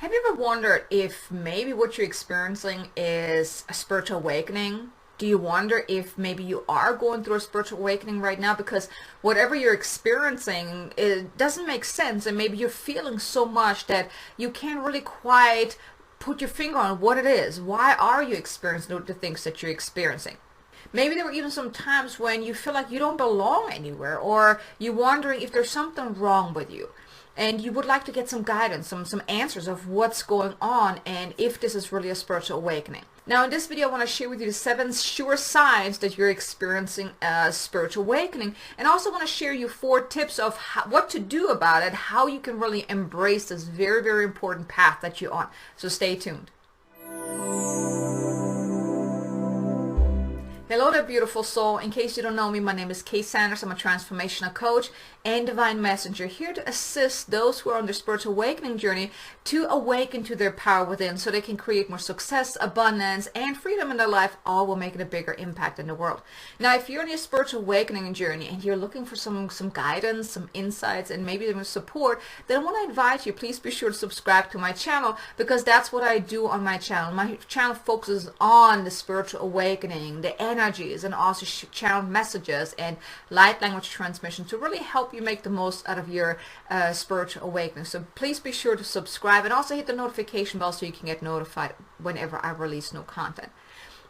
Have you ever wondered if maybe what you're experiencing is a spiritual awakening? Do you wonder if maybe you are going through a spiritual awakening right now because whatever you're experiencing, it doesn't make sense, and maybe you're feeling so much that you can't really quite put your finger on what it is. Why are you experiencing the things that you're experiencing? Maybe there were even some times when you feel like you don't belong anywhere, or you're wondering if there's something wrong with you. And you would like to get some guidance, some answers of what's going on and if this is really a spiritual awakening. Now in this video I want to share with you the 7 sure signs that you're experiencing a spiritual awakening, and also want to share you 4 tips of what to do about it, how you can really embrace this very, very important path that you're on. So stay tuned. Hello there, beautiful soul. In case you don't know me, my name is Kay Sanders. I'm a transformational coach and divine messenger, here to assist those who are on their spiritual awakening journey to awaken to their power within so they can create more success, abundance, and freedom in their life, all while making a bigger impact in the world. Now, if you're on your spiritual awakening journey and you're looking for some guidance, some insights, and maybe even support, then I want to invite you, please be sure to subscribe to my channel, because that's what I do on my channel. My channel focuses on the spiritual awakening, the energies, and also channel messages and light language transmission to really help you make the most out of your spiritual awakening. So please be sure to subscribe and also hit the notification bell so you can get notified whenever I release new content.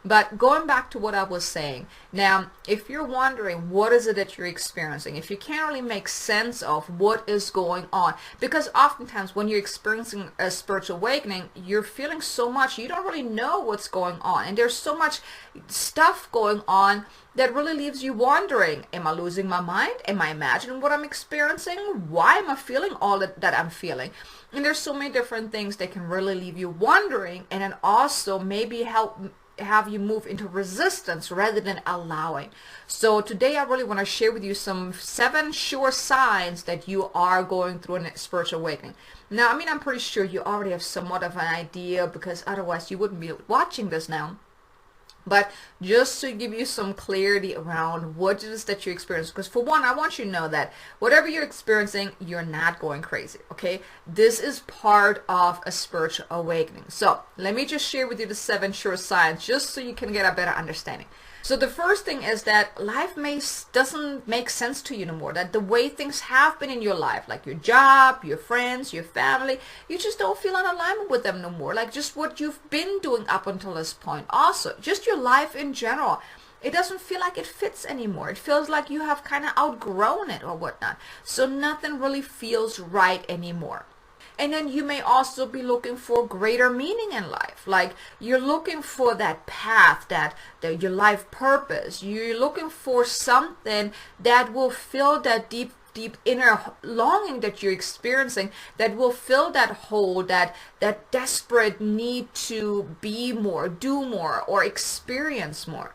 But going back to what I was saying, now, if you're wondering what is it that you're experiencing, if you can't really make sense of what is going on, because oftentimes when you're experiencing a spiritual awakening, you're feeling so much, you don't really know what's going on. And there's so much stuff going on that really leaves you wondering, am I losing my mind? Am I imagining what I'm experiencing? Why am I feeling all that I'm feeling? And there's so many different things that can really leave you wondering, and then also maybe have you move into resistance rather than allowing. So today I really want to share with you some 7 sure signs that you are going through a spiritual awakening. Now, I mean, I'm pretty sure you already have somewhat of an idea, because otherwise you wouldn't be watching this now. But just to give you some clarity around what it is that you experience, because for one, I want you to know that whatever you're experiencing, you're not going crazy, okay? This is part of a spiritual awakening. So let me just share with you the 7 sure signs, just so you can get a better understanding. So the first thing is that life doesn't make sense to you anymore. That the way things have been in your life, like your job, your friends, your family, you just don't feel in alignment with them no more. Like just what you've been doing up until this point. Also, just your life in general. It doesn't feel like it fits anymore. It feels like you have kind of outgrown it or whatnot. So nothing really feels right anymore. And then you may also be looking for greater meaning in life. Like you're looking for that path, your life purpose. You're looking for something that will fill that deep inner longing that you're experiencing, that will fill that hole, that desperate need to be more, do more, or experience more.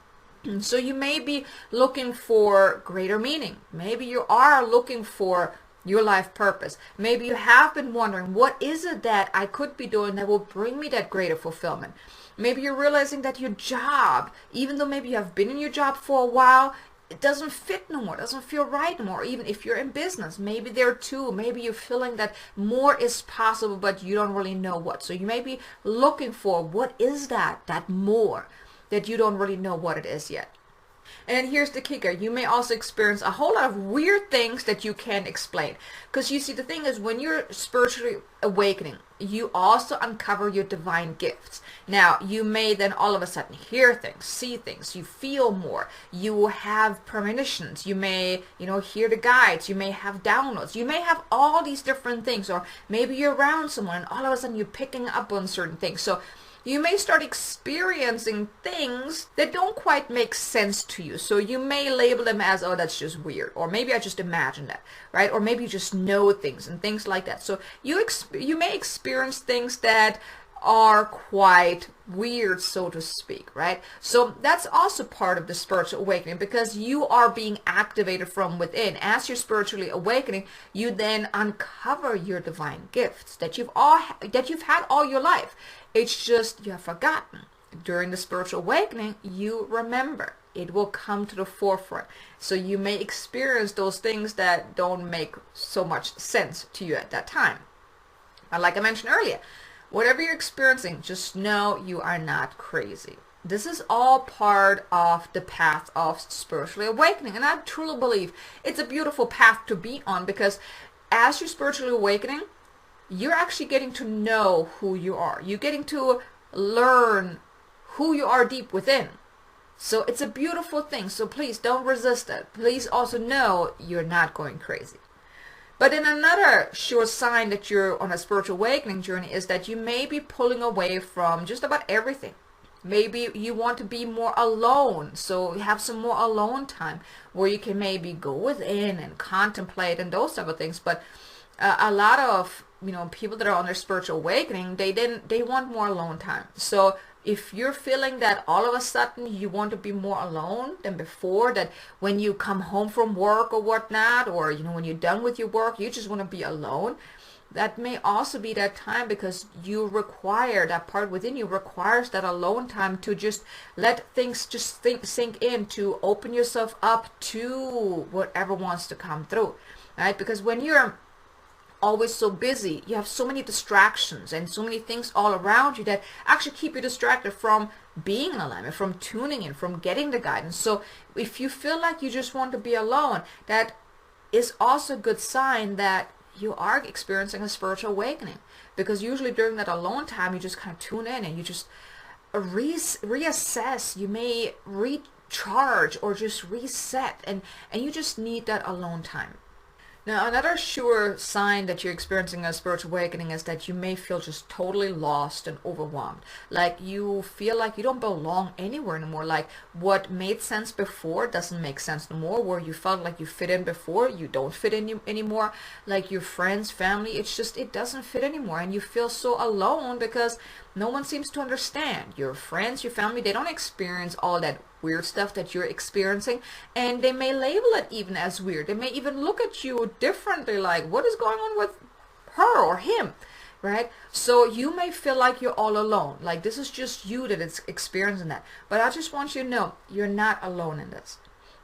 So you may be looking for greater meaning. Maybe you are looking for your life purpose. Maybe you have been wondering, what is it that I could be doing that will bring me that greater fulfillment? Maybe you're realizing that your job, even though maybe you have been in your job for a while, it doesn't fit no more, it doesn't feel right no more. Even if you're in business, maybe there too, maybe you're feeling that more is possible, but you don't really know what. So you may be looking for, what is that more, that you don't really know what it is yet. And here's the kicker. You may also experience a whole lot of weird things that you can't explain. Because you see, the thing is, when you're spiritually awakening, you also uncover your divine gifts. Now, you may then all of a sudden hear things, see things, you feel more, you have premonitions, you may, hear the guides, you may have downloads, you may have all these different things, or maybe you're around someone and all of a sudden you're picking up on certain things. So you may start experiencing things that don't quite make sense to you. So you may label them as, oh, that's just weird. Or maybe I just imagined that, right? Or maybe you just know things and things like that. So you may experience things that are quite weird, so to speak, right? So that's also part of the spiritual awakening, because you are being activated from within. As you're spiritually awakening, you then uncover your divine gifts that you've had all your life. It's just you have forgotten. During the spiritual awakening, you remember. It will come to the forefront. So you may experience those things that don't make so much sense to you at that time. Like I mentioned earlier, Whatever you're experiencing, just know you are not crazy. This is all part of the path of spiritually awakening. And I truly believe it's a beautiful path to be on, because as you're spiritually awakening, you're actually getting to know who you are. You're getting to learn who you are deep within. So it's a beautiful thing. So please don't resist it. Please also know you're not going crazy. But then another sure sign that you're on a spiritual awakening journey is that you may be pulling away from just about everything. Maybe you want to be more alone, so you have some more alone time where you can maybe go within and contemplate and those type of things. But a lot of people that are on their spiritual awakening, they want more alone time. So if you're feeling that all of a sudden you want to be more alone than before, that when you come home from work or whatnot, or when you're done with your work, you just want to be alone, that may also be that time, because you require, that part within you requires that alone time to just let things just sink in, to open yourself up to whatever wants to come through, right? Because when you're always so busy, you have so many distractions and so many things all around you that actually keep you distracted from being in alignment, from tuning in, from getting the guidance. So if you feel like you just want to be alone, that is also a good sign that you are experiencing a spiritual awakening, because usually during that alone time you just kind of tune in and you just reassess. You may recharge or just reset, and you just need that alone time. Now, another sure sign that you're experiencing a spiritual awakening is that you may feel just totally lost and overwhelmed. Like you feel like you don't belong anywhere anymore. Like what made sense before doesn't make sense anymore. Where you felt like you fit in before, you don't fit in anymore. Like your friends, family, it doesn't fit anymore. And you feel so alone because no one seems to understand. Your friends, your family, they don't experience all that weird stuff that you're experiencing, and they may label it even as weird. They may even look at you differently, like, what is going on with her or him, right? So you may feel like you're all alone, like this is just you that is experiencing that. But I just want you to know you're not alone in this.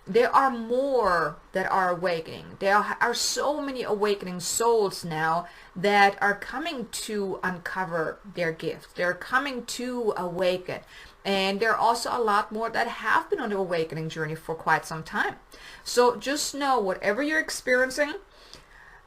There are more that are awakening. There are so many awakening souls now that are coming to uncover their gift. They're coming to awaken. And there are also a lot more that have been on the awakening journey for quite some time. So just know, whatever you're experiencing,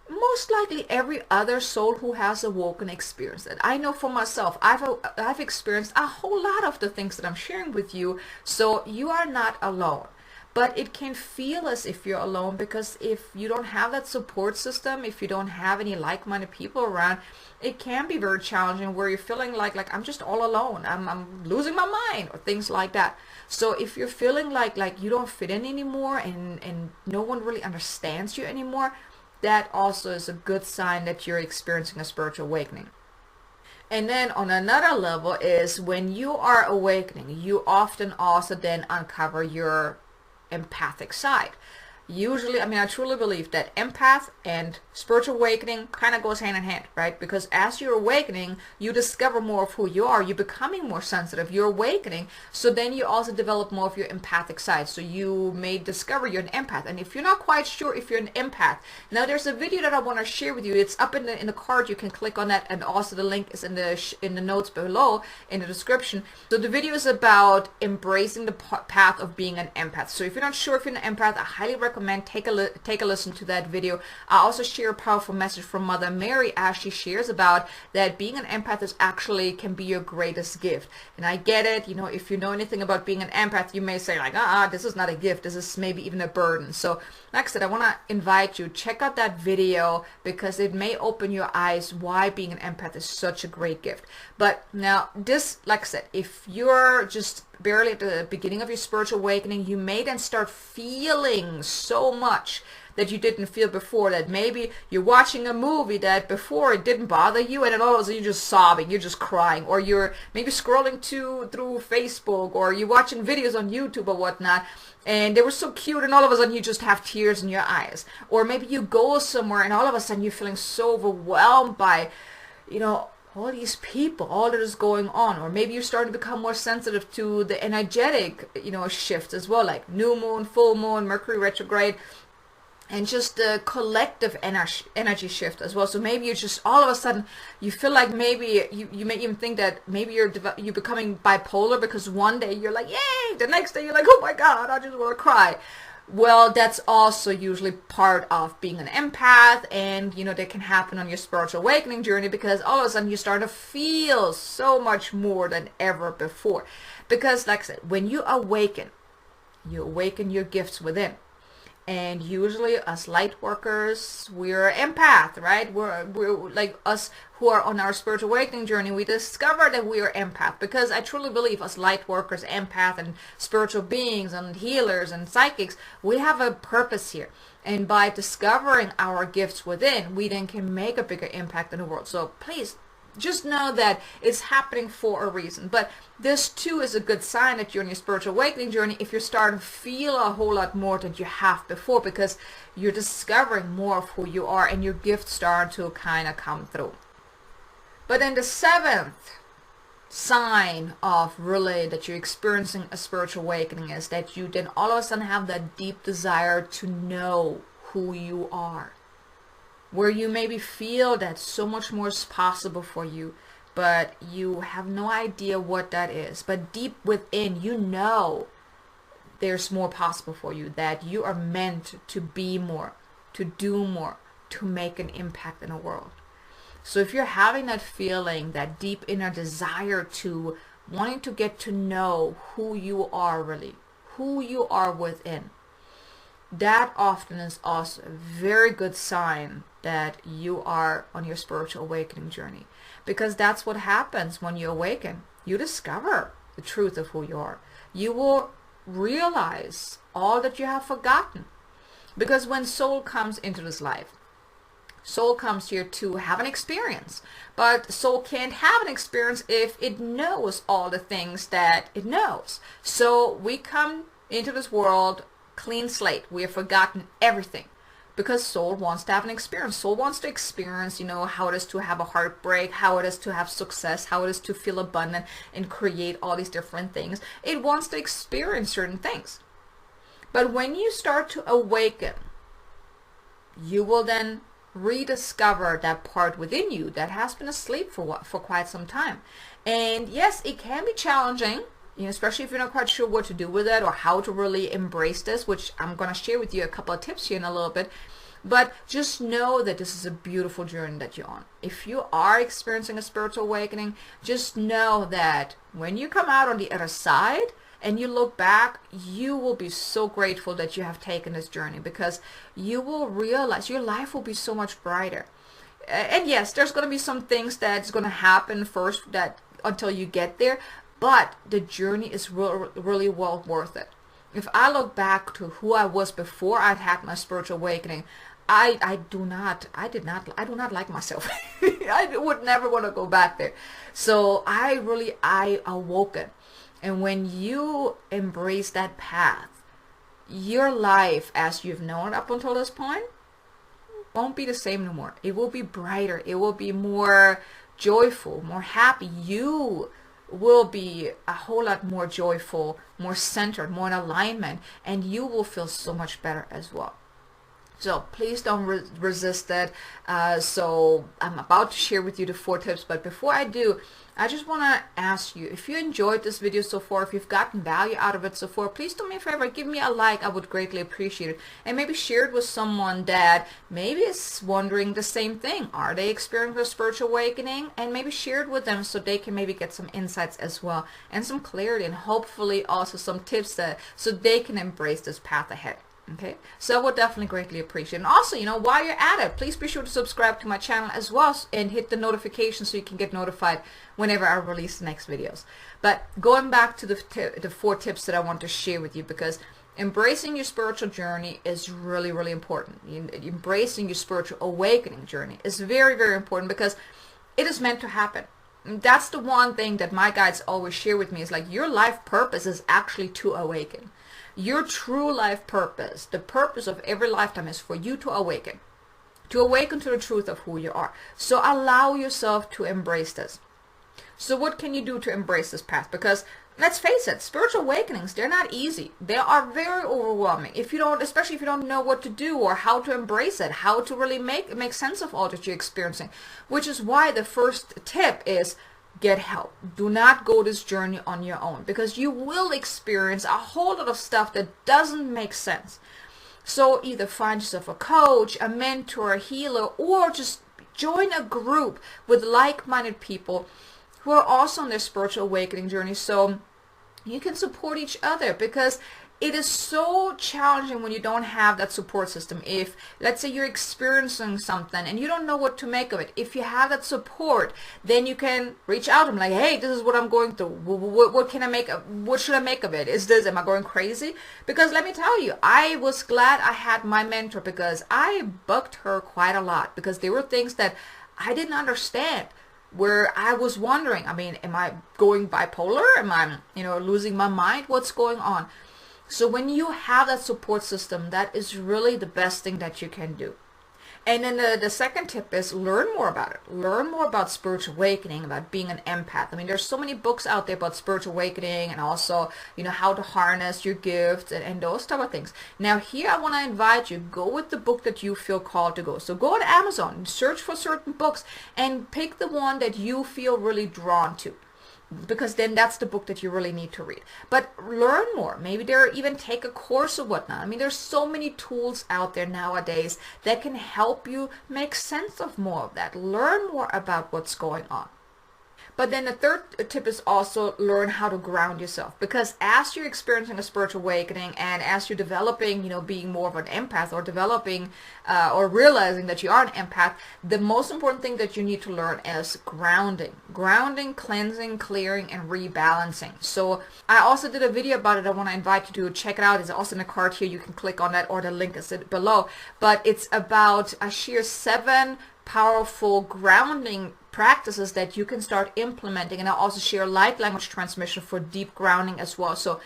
most likely every other soul who has awoken experienced it. I know for myself, I've experienced a whole lot of the things that I'm sharing with you. So you are not alone. But it can feel as if you're alone, because if you don't have that support system, if you don't have any like-minded people around, it can be very challenging, where you're feeling like I'm just all alone. I'm losing my mind, or things like that. So if you're feeling like you don't fit in anymore, and no one really understands you anymore, that also is a good sign that you're experiencing a spiritual awakening. And then on another level is when you are awakening, you often also then uncover your empathic side. Usually, I truly believe that empath and spiritual awakening kind of goes hand in hand, right? Because as you're awakening, you discover more of who you are. You're becoming more sensitive. You're awakening. So then you also develop more of your empathic side. So you may discover you're an empath. And if you're not quite sure if you're an empath, now there's a video that I want to share with you. It's up in the card. You can click on that. And also the link is in the notes below in the description. So the video is about embracing the path of being an empath. So if you're not sure if you're an empath, I highly recommend take a listen to that video. I also share a powerful message from Mother Mary as she shares about that being an empath is actually can be your greatest gift. And I get it, if you know anything about being an empath, you may say like, this is not a gift, this is maybe even a burden. So like I said, I want to invite you, check out that video, because it may open your eyes why being an empath is such a great gift. But now this, like I said, if you're just barely at the beginning of your spiritual awakening, you may then start feeling so much that you didn't feel before. That maybe you're watching a movie that before it didn't bother you, and then all of a sudden you're just sobbing, you're just crying, or you're maybe scrolling through Facebook, or you're watching videos on YouTube or whatnot, and they were so cute, and all of a sudden you just have tears in your eyes. Or maybe you go somewhere and all of a sudden you're feeling so overwhelmed by, all these people, all that is going on. Or maybe you're starting to become more sensitive to the energetic, shifts as well, like new moon, full moon, Mercury retrograde. and just the collective energy shift as well. So maybe you're just all of a sudden you feel like maybe you may even think that maybe you're becoming bipolar, because one day you're like yay, the next day you're like oh my god, I just want to cry. Well, that's also usually part of being an empath, and you know, that can happen on your spiritual awakening journey, because all of a sudden you start to feel so much more than ever before. Because like I said, when you awaken your gifts within. And usually us light workers, we're empath, right? We're like us who are on our spiritual awakening journey, we discover that we are empath, because I truly believe us light workers, empath, and spiritual beings and healers and psychics, we have a purpose here. And by discovering our gifts within, we then can make a bigger impact in the world. So please, just know that it's happening for a reason. But this too is a good sign that you're on your spiritual awakening journey if you're starting to feel a whole lot more than you have before, because you're discovering more of who you are and your gifts start to kind of come through. But then the seventh sign of really that you're experiencing a spiritual awakening is that you then all of a sudden have that deep desire to know who you are. Where you maybe feel that so much more is possible for you, but you have no idea what that is. But deep within, you know there's more possible for you, that you are meant to be more, to do more, to make an impact in the world. So if you're having that feeling, that deep inner desire to wanting to get to know who you are really, who you are within, that often is also a very good sign that you are on your spiritual awakening journey. Because that's what happens when you awaken. You discover the truth of who you are. You will realize all that you have forgotten. Because when soul comes into this life, soul comes here to have an experience. But soul can't have an experience if it knows all the things that it knows. So we come into this world clean slate. We have forgotten everything, because soul wants to have an experience. Soul wants to experience, you know, how it is to have a heartbreak, how it is to have success, how it is to feel abundant and create all these different things. It wants to experience certain things. But when you start to awaken, you will then rediscover that part within you that has been asleep for quite some time. And yes, it can be challenging, you know, especially if you're not quite sure what to do with it or how to really embrace this, which I'm going to share with you a couple of tips here in a little bit. But just know that this is a beautiful journey that you're on. If you are experiencing a spiritual awakening, just know that when you come out on the other side and you look back, you will be so grateful that you have taken this journey, because you will realize your life will be so much brighter. And yes, there's going to be some things that's going to happen first that until you get there. But the journey is really well worth it. If I look back to who I was before I'd had my spiritual awakening, I do not like myself. I would never want to go back there. So I awoken. And when you embrace that path, your life as you've known up until this point won't be the same no more. It will be brighter. It will be more joyful, more happy. You will be a whole lot more joyful, more centered, more in alignment, and you will feel so much better as well. So please don't resist it. So I'm about to share with you the 4 tips, but before I do, I just want to ask you, if you enjoyed this video so far, if you've gotten value out of it so far, please do me a favor, give me a like. I would greatly appreciate it. And maybe share it with someone that maybe is wondering the same thing. Are they experiencing a spiritual awakening? And maybe share it with them so they can maybe get some insights as well, and some clarity, and hopefully also some tips so they can embrace this path ahead. Okay, so I would definitely greatly appreciate it. And also, you know, while you're at it, please be sure to subscribe to my channel as well and hit the notification so you can get notified whenever I release the next videos. But going back to the 4 tips that I want to share with you, because embracing your spiritual journey is really, really important. Embracing your spiritual awakening journey is very, very important, because it is meant to happen. And that's the one thing that my guides always share with me, is like, your life purpose is actually to awaken. Your true life purpose, the purpose of every lifetime, is for you to awaken to the truth of who you are. So allow yourself to embrace this. So what can you do to embrace this path? Because let's face it, spiritual awakenings, they're not easy. They are very overwhelming. If you don't, especially if you don't know what to do or how to embrace it, how to really make sense of all that you're experiencing, which is why the first tip is get help. Do not go this journey on your own, because you will experience a whole lot of stuff that doesn't make sense. So either find yourself a coach, a mentor, a healer, or just join a group with like-minded people who are also on their spiritual awakening journey, so you can support each other, because it is so challenging when you don't have that support system. If, let's say, you're experiencing something and you don't know what to make of it, if you have that support, then you can reach out to them like, hey, this is what I'm going through. What can I make of, what should I make of it? Am I going crazy? Because let me tell you, I was glad I had my mentor, because I bugged her quite a lot, because there were things that I didn't understand, where I was wondering, am I going bipolar? Am I, losing my mind? What's going on? So when you have that support system, that is really the best thing that you can do. And then the second tip is learn more about it. Learn more about spiritual awakening, about being an empath. There's so many books out there about spiritual awakening, and also, how to harness your gifts and those type of things. Now here I want to invite you, go with the book that you feel called to go. So go on Amazon, search for certain books, and pick the one that you feel really drawn to, because then that's the book that you really need to read. But learn more. Maybe even take a course or whatnot. There's so many tools out there nowadays that can help you make sense of more of that. Learn more about what's going on. But then the third tip is also learn how to ground yourself, because as you're experiencing a spiritual awakening, and as you're developing, being more of an empath, or developing or realizing that you are an empath, the most important thing that you need to learn is grounding. Grounding, cleansing, clearing, and rebalancing. So I also did a video about it. I want to invite you to check it out. It's also in the card here. You can click on that, or the link is below. But it's about a sheer 7 powerful grounding practices that you can start implementing, and I'll also share light language transmission for deep grounding as well. So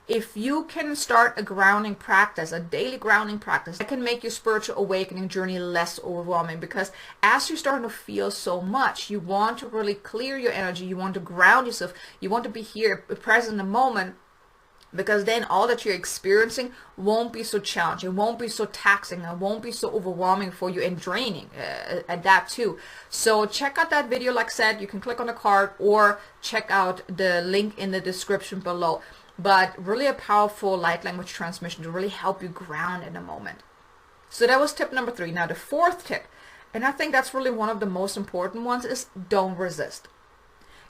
if you can start a grounding practice, a daily grounding practice, that can make your spiritual awakening journey less overwhelming, because as you're starting to feel so much, you want to really clear your energy, you want to ground yourself, you want to be here, present in the moment, because then all that you're experiencing won't be so challenging, won't be so taxing, and won't be so overwhelming for you and draining at that too. So check out that video. Like I said, you can click on the card or check out the link in the description below. But really a powerful light language transmission to really help you ground in a moment. So that was tip number 3. Now the fourth tip, and I think that's really one of the most important ones, is don't resist.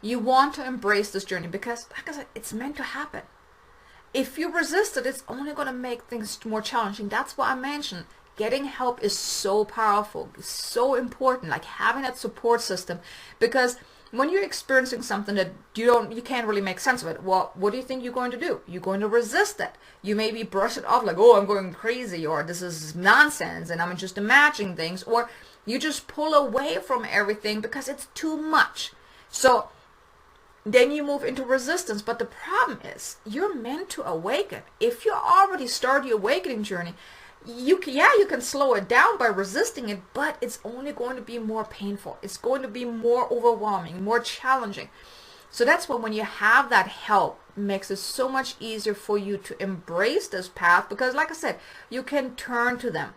You want to embrace this journey, because like I said, it's meant to happen. If you resist it, it's only going to make things more challenging. That's why I mentioned getting help is so powerful, so important, like having that support system, because when you're experiencing something that you can't really make sense of it, well, what do you think you're going to do? You're going to resist it. You maybe brush it off like, oh, I'm going crazy, or this is nonsense and I'm just imagining things, or you just pull away from everything because it's too much. So then you move into resistance. But the problem is, you're meant to awaken. If you already started your awakening journey, you can slow it down by resisting it, but it's only going to be more painful. It's going to be more overwhelming, more challenging. So that's when you have that help, it makes it so much easier for you to embrace this path, because like I said, you can turn to them.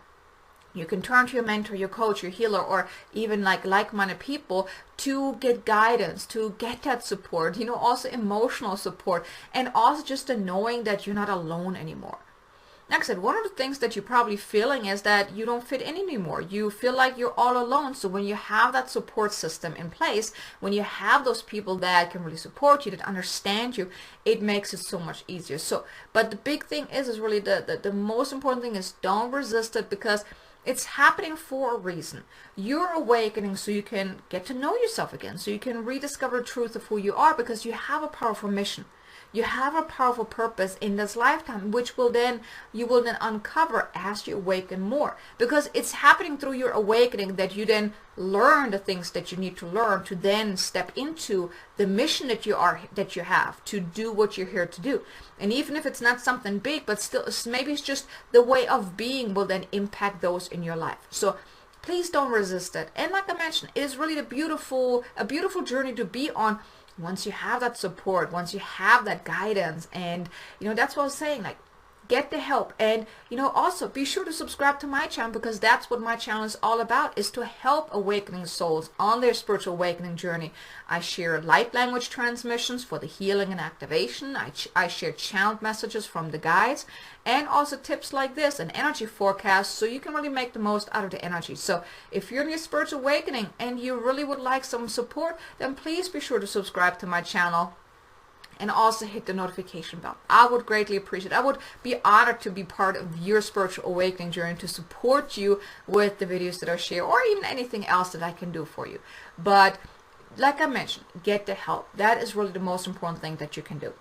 You can turn to your mentor, your coach, your healer, or even like-minded people to get guidance, to get that support, also emotional support, and also just the knowing that you're not alone anymore. Like I said, one of the things that you're probably feeling is that you don't fit in anymore. You feel like you're all alone. So when you have that support system in place, when you have those people that can really support you, that understand you, it makes it so much easier. But the big thing is really the most important thing is don't resist it, because it's happening for a reason. You're awakening so you can get to know yourself again, so you can rediscover the truth of who you are, because you have a powerful mission. You have a powerful purpose in this lifetime, which you will then uncover as you awaken more, because it's happening through your awakening that you then learn the things that you need to learn to then step into the mission that you have to do what you're here to do. And even if it's not something big, but still, maybe it's just the way of being will then impact those in your life. So please don't resist it. And like I mentioned, it is really a beautiful journey to be on, once you have that support, once you have that guidance, and that's what I was saying, like, get the help. And also be sure to subscribe to my channel, because that's what my channel is all about, is to help awakening souls on their spiritual awakening journey. I share light language transmissions for the healing and activation. I share channeled messages from the guides, and also tips like this, an energy forecast, so you can really make the most out of the energy. So if you're in your spiritual awakening and you really would like some support, then please be sure to subscribe to my channel. And also hit the notification bell. I would greatly appreciate it. I would be honored to be part of your spiritual awakening journey, to support you with the videos that I share, or even anything else that I can do for you. But like I mentioned, get the help. That is really the most important thing that you can do.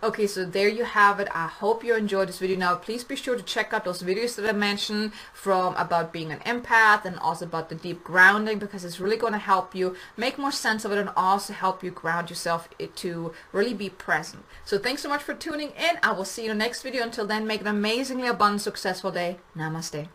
Okay, so there you have it. I hope you enjoyed this video. Now, please be sure to check out those videos that I mentioned, from about being an empath, and also about the deep grounding, because it's really going to help you make more sense of it, and also help you ground yourself to really be present. So thanks so much for tuning in. I will see you in the next video. Until then, make an amazingly abundant, successful day. Namaste.